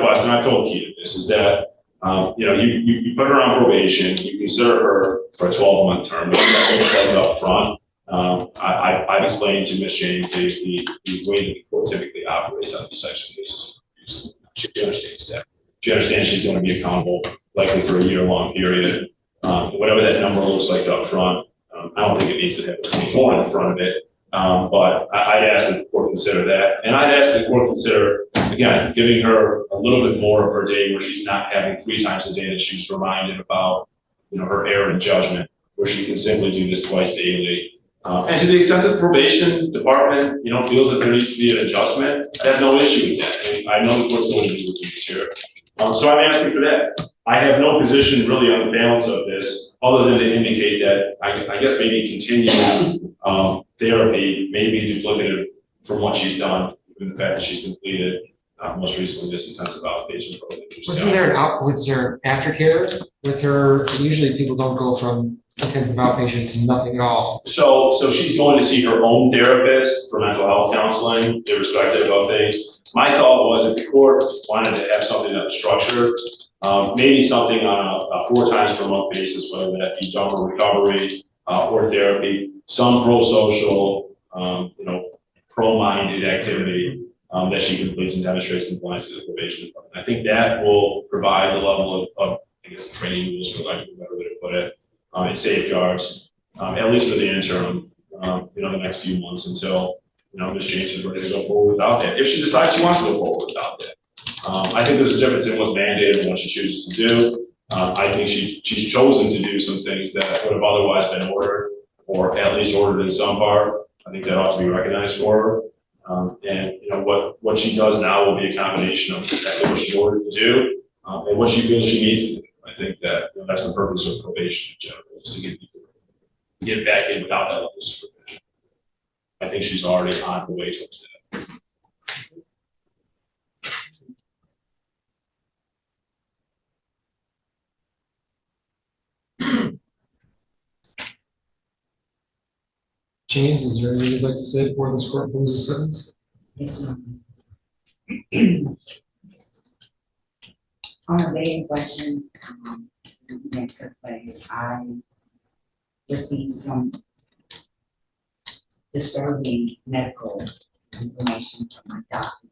request, and I've told Keita this, is that you put her on probation, you consider her for a 12-month term, that looks like up front. I've explained to Ms. James the way that the court typically operates on these types of cases. She understands that. She understands she's going to be accountable, likely for a year-long period. Whatever that number looks like up front, I don't think it needs to have 24 in the front of it. But I'd ask that the court consider that. And I'd ask the court consider, again, giving her a little bit more of her day where she's not having 3 times a day that she's reminded about, her error in judgment, where she can simply do this twice daily. And to the extent that the probation department, feels that there needs to be an adjustment, I have no issue with that. I know the court's going to be looking this here. So I'm asking for that. I have no position really on the balance of this, other than to indicate that I guess maybe continue therapy may be duplicative from what she's done, given the fact that she's completed most recently this intensive outpatient program. Wasn't there was there aftercare with her? Usually people don't go from intensive outpatient to nothing at all. So she's going to see her own therapist for mental health counseling, irrespective of things. My thought was if the court wanted to have something that was structured, maybe something on a 4 times per month basis, whether that be DARMA recovery or therapy, some pro-social, pro-minded activity that she completes and demonstrates compliance to the probation department. I think that will provide the level of I guess, training rules, for lack of a better way to put it, and safeguards, at least for the interim, the next few months until, Ms. James is ready to go forward without that. If she decides she wants to go forward without that. I think there's a difference in what's mandated and what she chooses to do. I think she's chosen to do some things that would have otherwise been ordered, or at least ordered in some part. I think that ought to be recognized for her. And what she does now will be a combination of exactly what she's ordered to do and what she feels she needs to do. I think that that's the purpose of probation in general, is to get people to get back in without that level of supervision. I think she's already on the way towards that. James, is there anything you'd like to say before this court imposes a sentence? Yes, ma'am. On the day in question, that took place, I received some disturbing medical information from my doctor.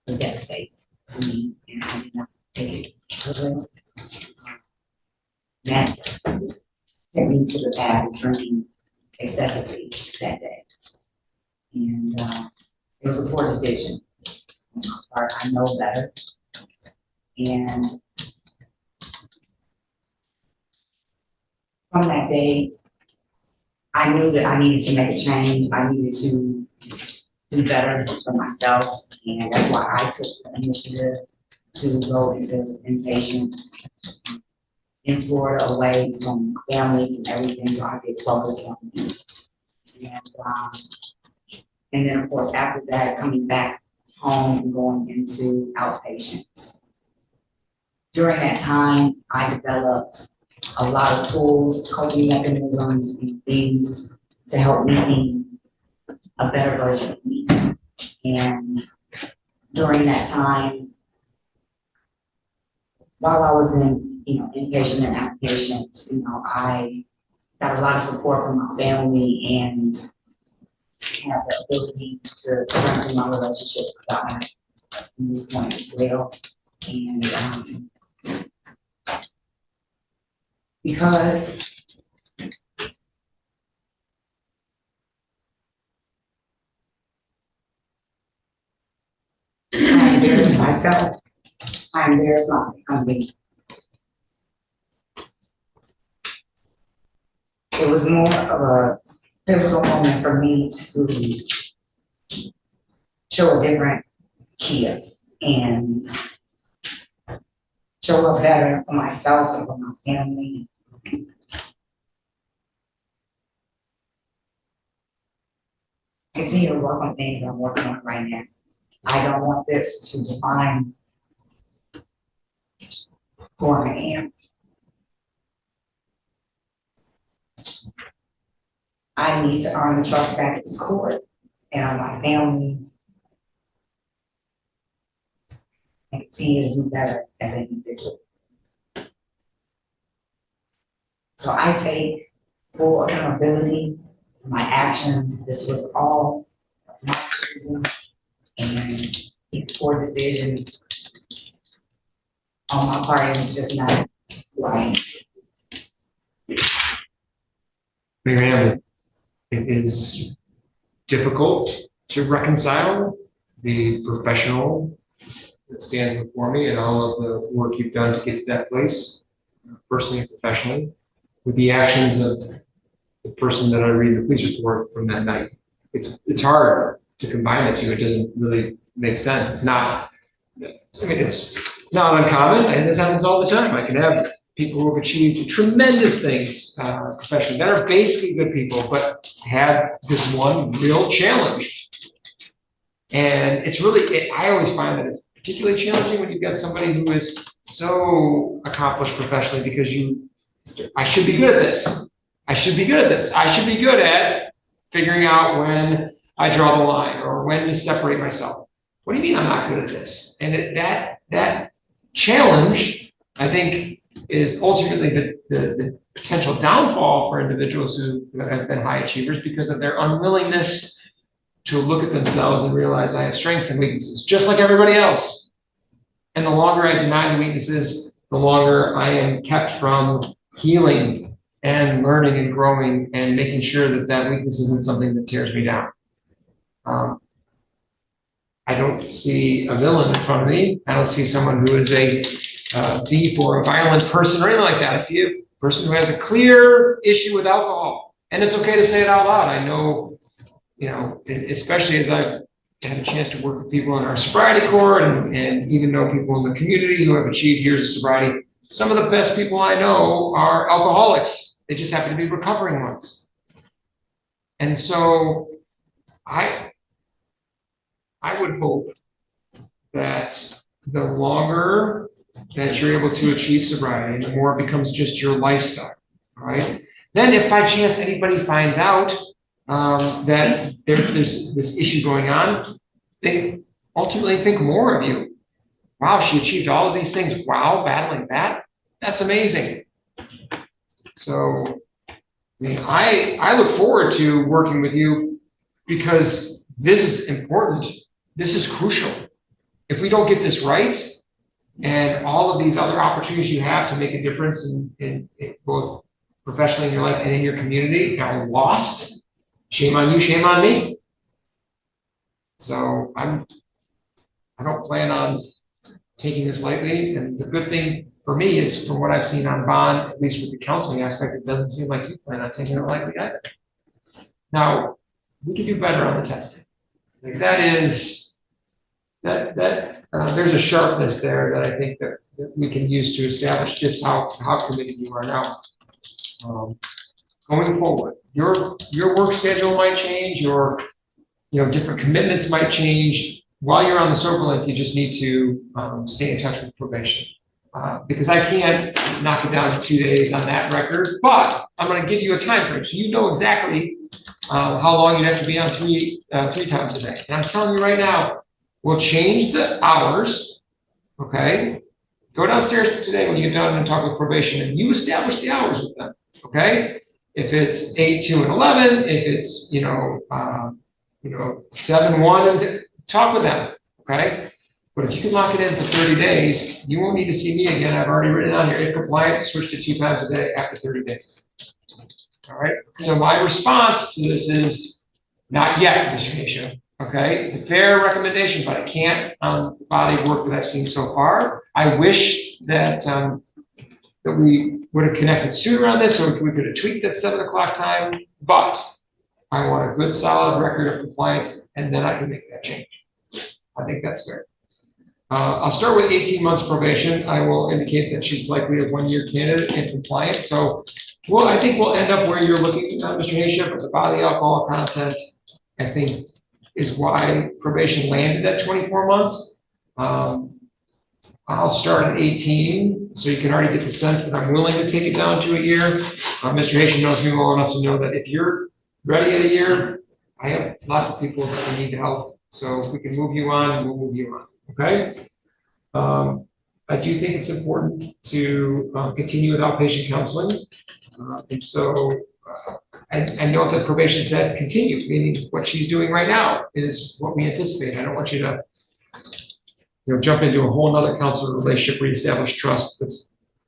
It was devastating to me, and I did not take it well. That sent me to the path of drinking excessively that day. And it was a poor decision on my part. I know better. And from that day, I knew that I needed to make a change. I needed to do better for myself. And that's why I took the initiative to go into inpatient in Florida, away from family and everything, so I could focus on me. And then, of course, after that, coming back home and going into outpatients. During that time, I developed a lot of tools, coping mechanisms, and things to help me be a better version of me. And during that time, while I was in, inpatient and outpatient, I got a lot of support from my family and had the ability to strengthen my relationship with God in this point as well. And because I embarrassed myself, I embarrassed my family. It was more of a pivotal moment for me to show a different Kia and show up better for myself and for my family. Continue to work on things I'm working on right now. I don't want this to define who I am. I need to earn the trust back of this court and of my family and continue to do better as an individual. So I take full accountability for my actions. This was all my choosing, and these poor decisions on my part is just not right. Mayor Hamlin, it is difficult to reconcile the professional that stands before me and all of the work you've done to get to that place, personally and professionally, with the actions of the person that I read the police report from that night. It's hard to combine the two. It doesn't really make sense. It's not, I mean, it's not uncommon, and this happens all the time. I can have people who have achieved tremendous things professionally that are basically good people, but have this one real challenge. And it's really, I always find that it's particularly challenging when you've got somebody who is so accomplished professionally, because I should be good at this. I should be good at this. I should be good at figuring out when I draw the line or when to separate myself. What do you mean I'm not good at this? And that challenge, I think, is ultimately the potential downfall for individuals who have been high achievers, because of their unwillingness to look at themselves and realize I have strengths and weaknesses, just like everybody else. And the longer I deny the weaknesses, the longer I am kept from healing and learning and growing and making sure that that weakness isn't something that tears me down. I don't see a villain in front of me. I don't see someone who is a thief or a violent person or anything like that. I see a person who has a clear issue with alcohol, and it's okay to say it out loud. I know, you know, especially as I've had a chance to work with people in our sobriety court and even know people in the community who have achieved years of sobriety. Some of the best people I know are alcoholics. They just happen to be recovering ones. And so I would hope that the longer that you're able to achieve sobriety, the more it becomes just your lifestyle, all right? Then if by chance anybody finds out that there's this issue going on, they ultimately think more of you. Wow, she achieved all of these things. Wow, battling that, that's amazing. So, I mean, I look forward to working with you, because this is important. This is crucial. If we don't get this right, and all of these other opportunities you have to make a difference in both professionally in your life and in your community are lost, shame on you, shame on me. So I don't plan on taking this lightly. And the good thing for me is, from what I've seen on bond, at least with the counseling aspect, it doesn't seem like you plan on taking it lightly either. Now, we can do better on the testing. Like there's a sharpness there that I think that we can use to establish just how committed you are now. Going forward, your work schedule might change, your different commitments might change. While you're on the sober link, you just need to stay in touch with probation, because I can't knock it down to 2 days on that record, but I'm going to give you a time frame so you know exactly how long you'd have to be on three times a day. And I'm telling you right now, we'll change the hours. Okay, go downstairs today when you get done and talk with probation, and you establish the hours with them. Okay, if it's 8, 2, and 11, if it's 7, 1, and talk with them. Okay, but if you can lock it in for 30 days, you won't need to see me again. I've already written it on here. If compliant, switch to 2 times a day after 30 days. All right. So my response to this is not yet, Mr. Haysha. Okay, it's a fair recommendation, but I can't on the body of work that I've seen so far. I wish that that we would have connected sooner on this, or we could have tweaked that 7 o'clock time. But I want a good, solid record of compliance, and then I can make that change. I think that's fair. I'll start with 18 months probation. I will indicate that she's likely a 1-year candidate and compliant. So, well, I think we'll end up where you're looking, Mr. Haysha, but the body alcohol content, I think, is why probation landed at 24 months. I'll start at 18, so you can already get the sense that I'm willing to take it down to a year. Mr. Haysha knows me well enough to know that if you're ready at a year, I have lots of people that need help. So if we can move you on, we'll move you on. Okay. I do think it's important to continue with outpatient counseling. And so I know that probation said continue, meaning what she's doing right now is what we anticipate. I don't want you to jump into a whole nother counselor relationship, reestablish trust.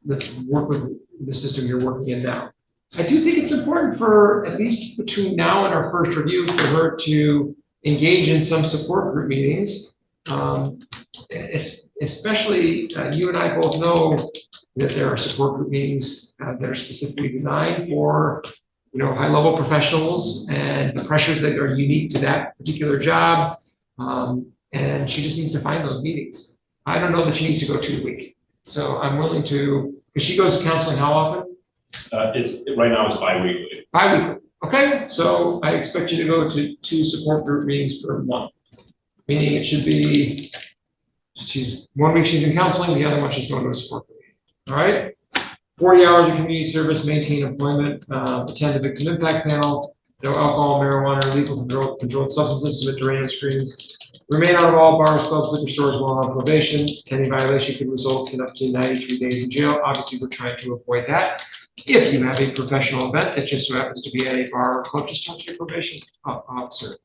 Let's work with the system you're working in now. I do think it's important for, at least between now and our first review, for her to engage in some support group meetings. Especially, you and I both know that there are support group meetings that are specifically designed for, high-level professionals and the pressures that are unique to that particular job. And she just needs to find those meetings. I don't know that she needs to go 2 a week. So I'm willing to, because she goes to counseling how often? Right now it's bi-weekly. Bi-weekly. Okay, so I expect you to go to 2 support group meetings per month. Meaning it should be, 1 week she's in counseling, the other one she's going to a support group. All right? 40 hours of community service, maintain employment, attend the victim impact panel, no alcohol, marijuana, or legal controlled substances, submit to radio screens, remain out of all bars, clubs, liquor stores while on probation. Any violation could result in up to 93 days in jail. Obviously, we're trying to avoid that. If you have a professional event that just so happens to be at a bar or club, just talk to your probation officer.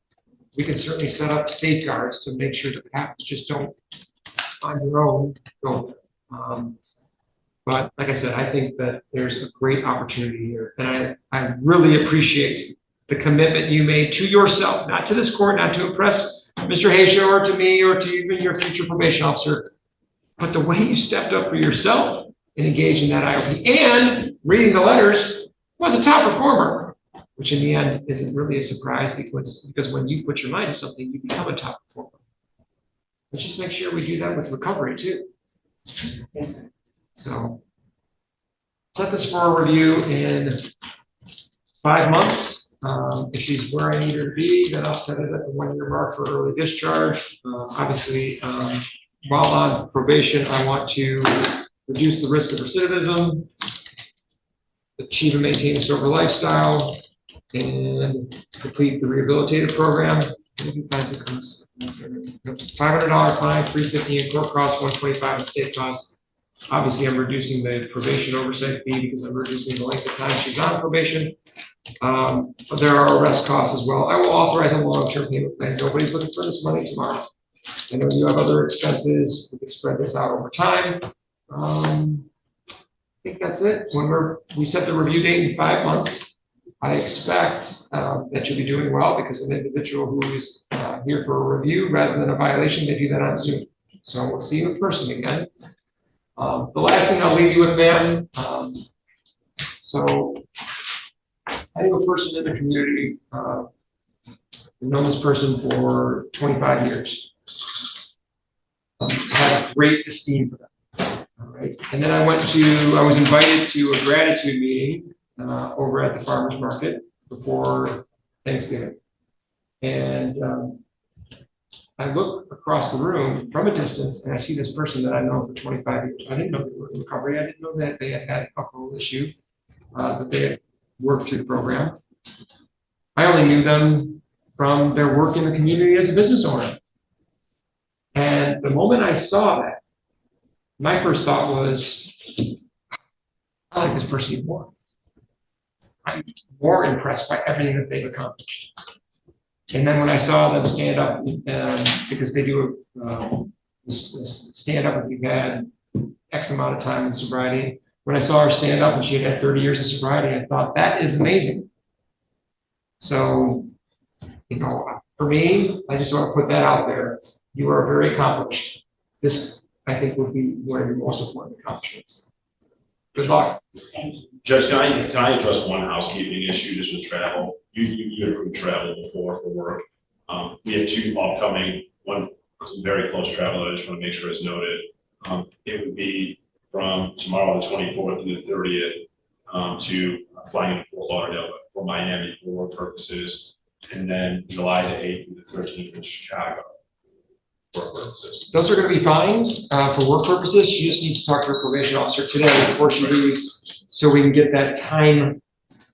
We can certainly set up safeguards to make sure that it happens. Just don't, on your own, go. But like I said, I think that there's a great opportunity here. And I really appreciate the commitment you made to yourself, not to this court, not to impress Mr. Hayshaw or to me or to even your future probation officer, but the way you stepped up for yourself and engaged in that IOP and reading the letters was a top performer, which in the end isn't really a surprise because when you put your mind to something, you become a top performer. Let's just make sure we do that with recovery too. Yes, sir. So set this for a review in 5 months. If she's where I need her to be, then I'll set it at the 1-year mark for early discharge. Obviously, while on probation, I want to reduce the risk of recidivism, achieve and maintain a sober lifestyle, and complete the rehabilitative program. $500 fine, $350 in court costs, $125 in state costs. Obviously, I'm reducing the probation oversight fee because I'm reducing the length of time she's on probation. But there are arrest costs as well. I will authorize a long-term payment plan. Nobody's looking for this money tomorrow. I know you have other expenses. We can spread this out over time. I think that's it. When we set the review date in 5 months, I expect that you'll be doing well because an individual who is here for a review rather than a violation, they do that on Zoom. So we'll see you in person again. The last thing I'll leave you with, ma'am, so I have a person in the community, I've known this person for 25 years. I have great esteem for them. All right. And then I was invited to a gratitude meeting over at the farmer's market before Thanksgiving. And I look across the room from a distance and I see this person that I've known for 25 years. I didn't know they were in recovery. I didn't know that they had had alcohol issue, that they had worked through the program. I only knew them from their work in the community as a business owner. And the moment I saw that, my first thought was, I like this person even more. I'm more impressed by everything that they've accomplished. And then when I saw them stand up, because they do a stand up, if you've had X amount of time in sobriety. When I saw her stand up and she had 30 years of sobriety, I thought that is amazing. So, for me, I just want to put that out there. You are very accomplished. This, I think, would be one of your most important accomplishments. Good luck. Thank you. Judge, can I address one housekeeping issue just with travel? You approved travel before for work. We have 2 upcoming, one very close travel that I just want to make sure is noted. It would be from tomorrow, the 24th to the 30th, to flying into Fort Lauderdale for Miami for work purposes, and then July the 8th to the 13th in Chicago for work purposes. Those are going to be fine for work purposes. She just needs to talk to her probation officer today before she leaves, so we can get that time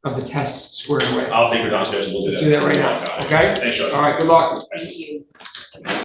of the test squared away. I'll take her downstairs and we'll do that. Let's do that right now. Okay? Thanks, Judge. All right. Good luck. Thank you.